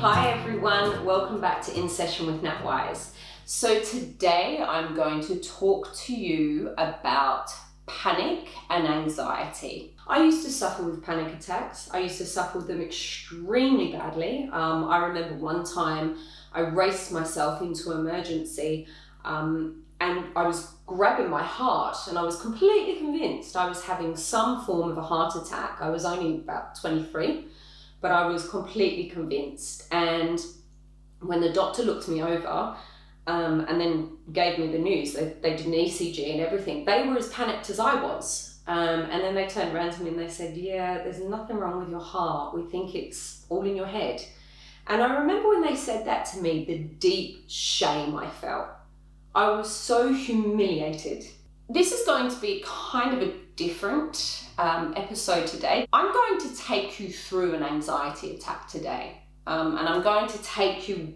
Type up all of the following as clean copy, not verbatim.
Hi everyone, welcome back to In Session with Nat Wise. So today I'm going to talk to you about panic and anxiety. I used to suffer with panic attacks. I used to suffer with them extremely badly. I remember one time I raced myself into emergency and I was grabbing my heart and I was completely convinced I was having some form of a heart attack. I was only about 23. But I was completely convinced. And when the doctor looked me over and then gave me the news, they did an ECG and everything, they were as panicked as I was. And then they turned around to me and they said, yeah, there's nothing wrong with your heart. We think it's all in your head. And I remember when they said that to me, the deep shame I felt. I was so humiliated. This is going to be kind of a different episode today. I'm going to take you through an anxiety attack today, and I'm going to take you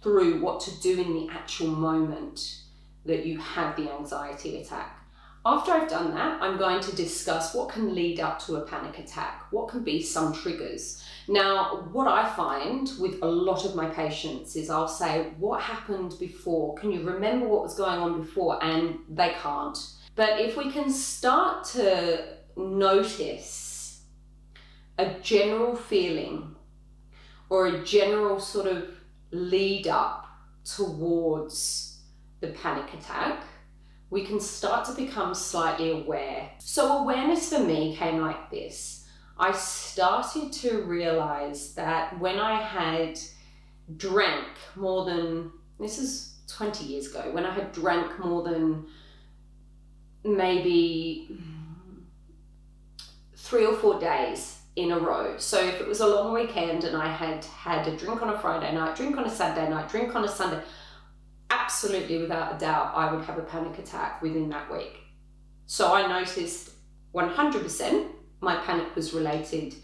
through what to do in the actual moment that you have the anxiety attack. After I've done that, I'm going to discuss what can lead up to a panic attack, what can be some triggers. Now, what I find with a lot of my patients is I'll say, what happened before? Can you remember what was going on before? And they can't. But if we can start to notice a general feeling or a general sort of lead up towards the panic attack, we can start to become slightly aware. So awareness for me came like this. I started to realize that when I had drank more than, this is 20 years ago, when I had drank more than maybe 3 or 4 days in a row. So if it was a long weekend and I had had a drink on a Friday night, drink on a Saturday night, drink on a Sunday, absolutely without a doubt, I would have a panic attack within that week. So I noticed 100% my panic was related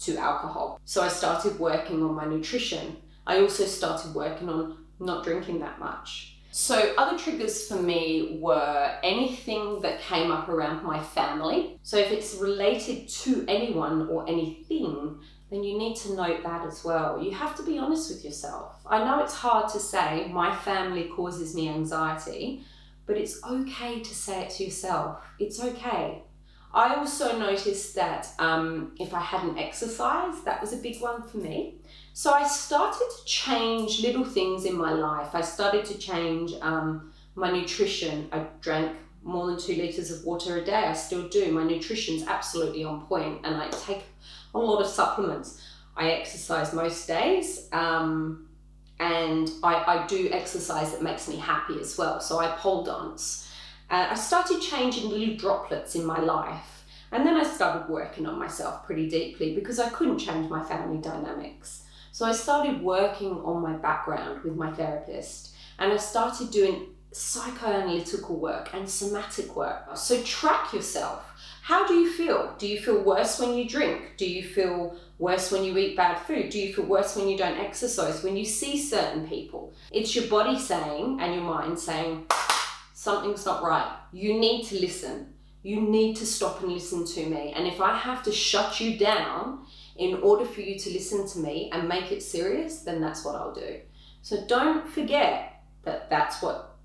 to alcohol. So I started working on my nutrition. I also started working on not drinking that much. So other triggers for me were anything that came up around my family. So if it's related to anyone or anything, then you need to note that as well. You have to be honest with yourself. I know it's hard to say, my family causes me anxiety, but it's okay to say it to yourself. It's okay. I also noticed that if I hadn't exercised, that was a big one for me. So I started to change little things in my life. I started to change my nutrition. I drank more than 2 liters of water a day. I still do. My nutrition's absolutely on point, and I take a lot of supplements. I exercise most days, and I do exercise that makes me happy as well. So I pole dance. I started changing little droplets in my life, and then I started working on myself pretty deeply because I couldn't change my family dynamics. So I started working on my background with my therapist, and I started doing psychoanalytical work and somatic work. So track yourself. How do you feel? Do you feel worse when you drink? Do you feel worse when you eat bad food? Do you feel worse when you don't exercise? When you see certain people? It's your body saying and your mind saying, something's not right. You need to listen. You need to stop and listen to me. And if I have to shut you down in order for you to listen to me and make it serious, then that's what I'll do. So don't forget that that's what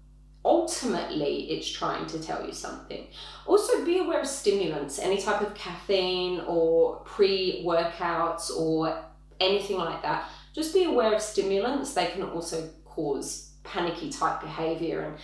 ultimately it's trying to tell you something. Also be aware of stimulants, any type of caffeine or pre-workouts or anything like that. Just be aware of stimulants. They can also cause panicky type behavior and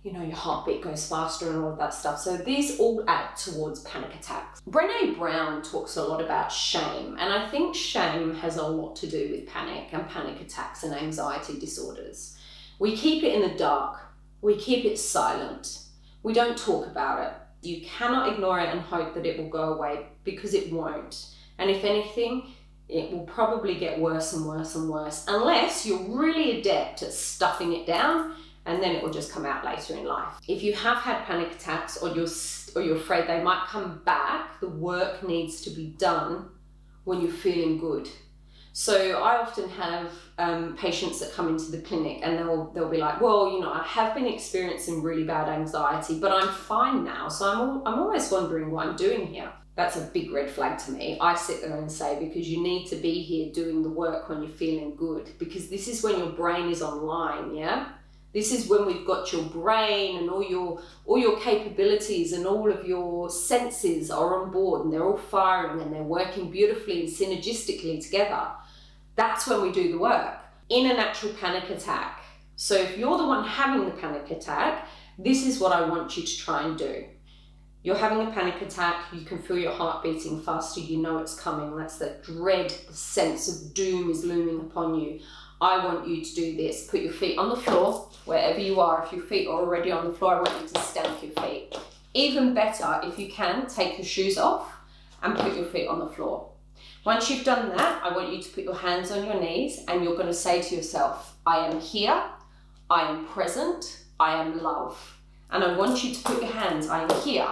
your heartbeat goes faster and all of that stuff. So these all add towards panic attacks. Brené Brown talks a lot about shame, and I think shame has a lot to do with panic and panic attacks and anxiety disorders. We keep it in the dark. We keep it silent. We don't talk about it. You cannot ignore it and hope that it will go away, because it won't. And if anything, it will probably get worse and worse and worse, unless you're really adept at stuffing it down, and then it will just come out later in life. If you have had panic attacks or you're afraid they might come back, the work needs to be done when you're feeling good. So I often have patients that come into the clinic and they'll be like, well, you know, I have been experiencing really bad anxiety, but I'm fine now. So I'm always wondering what I'm doing here. That's a big red flag to me. I sit there and say, because you need to be here doing the work when you're feeling good, because this is when your brain is online, yeah? This is when we've got your brain and all your capabilities and all of your senses are on board and they're all firing and they're working beautifully and synergistically together. That's when we do the work. In an actual panic attack. So if you're the one having the panic attack, this is what I want you to try and do. You're having a panic attack, you can feel your heart beating faster, you know it's coming. That's the dread, the sense of doom is looming upon you. I want you to do this. Put your feet on the floor, wherever you are. If your feet are already on the floor, I want you to stamp your feet. Even better, if you can, take your shoes off and put your feet on the floor. Once you've done that, I want you to put your hands on your knees and you're going to say to yourself, I am here, I am present, I am love. And I want you to put your hands, I am here,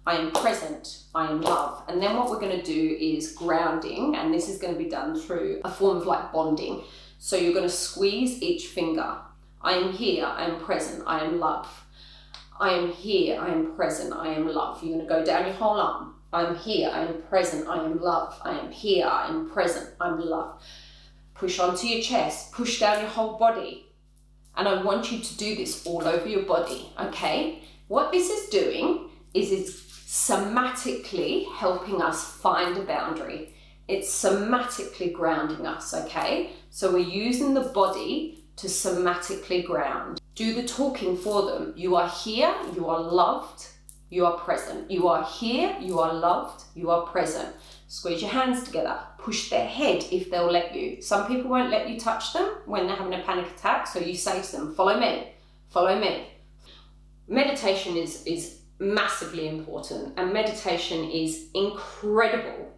I am present, I am love. And then what we're going to do is grounding, and this is going to be done through a form of like bonding. So you're going to squeeze each finger. I am here, I am present, I am love. I am here, I am present, I am love. You're going to go down your whole arm. I am here, I am present, I am love. I am here, I am present, I'm love. Push onto your chest, push down your whole body. And I want you to do this all over your body, okay? What this is doing is it's somatically helping us find a boundary. It's somatically grounding us, okay? So we're using the body to somatically ground. Do the talking for them. You are here, you are loved, you are present. You are here, you are loved, you are present. Squeeze your hands together. Push their head if they'll let you. Some people won't let you touch them when they're having a panic attack, so you say to them, follow me, follow me. Meditation is massively important, and meditation is incredible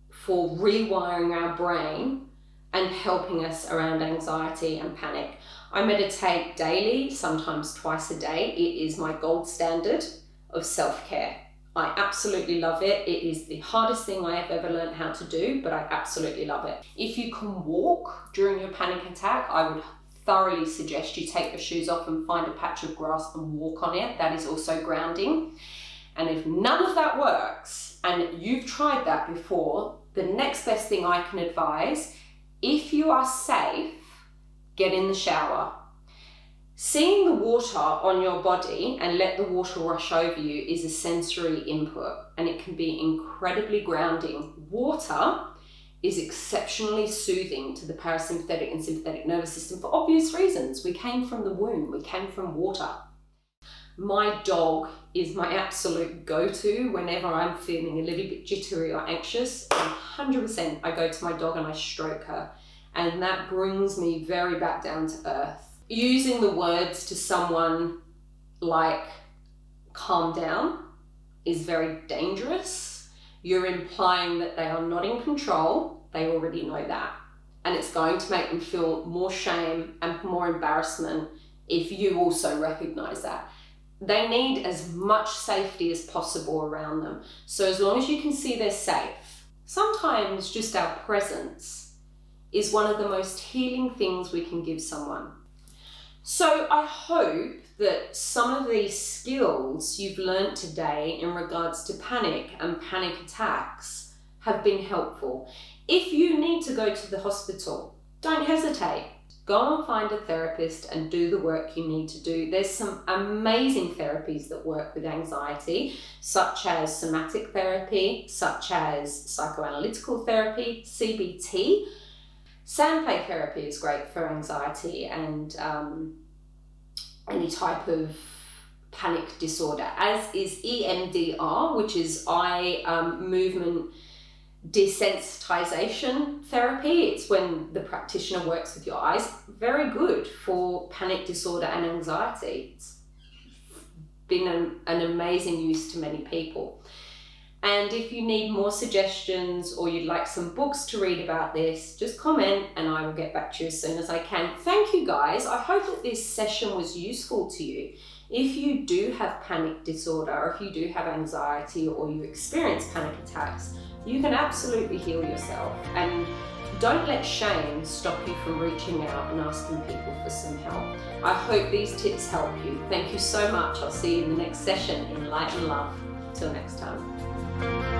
for rewiring our brain and helping us around anxiety and panic. I meditate daily, sometimes twice a day. It is my gold standard of self-care. I absolutely love it. It is the hardest thing I have ever learned how to do, but I absolutely love it. If you can walk during your panic attack, I would thoroughly suggest you take your shoes off and find a patch of grass and walk on it. That is also grounding. And if none of that works, and you've tried that before, the next best thing I can advise, if you are safe, get in the shower. Seeing the water on your body and let the water rush over you is a sensory input, and it can be incredibly grounding. Water is exceptionally soothing to the parasympathetic and sympathetic nervous system for obvious reasons. We came from the womb, we came from water. My dog is my absolute go-to whenever I'm feeling a little bit jittery or anxious. 100% I go to my dog and I stroke her, and that brings me very back down to earth. Using the words to someone like calm down is very dangerous. You're implying that they are not in control. They already know that. And it's going to make them feel more shame and more embarrassment if you also recognize that. They need as much safety as possible around them. So as long as you can see they're safe, sometimes just our presence is one of the most healing things we can give someone. So I hope that some of these skills you've learned today in regards to panic and panic attacks have been helpful. If you need to go to the hospital, don't hesitate. Go and find a therapist and do the work you need to do. There's some amazing therapies that work with anxiety, such as somatic therapy, such as psychoanalytical therapy, CBT. Sand play therapy is great for anxiety and any type of panic disorder, as is EMDR, which is eye movement desensitization therapy. It's when the practitioner works with your eyes. Very good for panic disorder and anxiety. It's been an amazing use to many people. And if you need more suggestions or you'd like some books to read about this, just comment and I will get back to you as soon as I can. Thank you guys. I hope that this session was useful to you. If you do have panic disorder, or if you do have anxiety or you experience panic attacks, you can absolutely heal yourself. And don't let shame stop you from reaching out and asking people for some help. I hope these tips help you. Thank you so much. I'll see you in the next session in Light and Love. Till next time.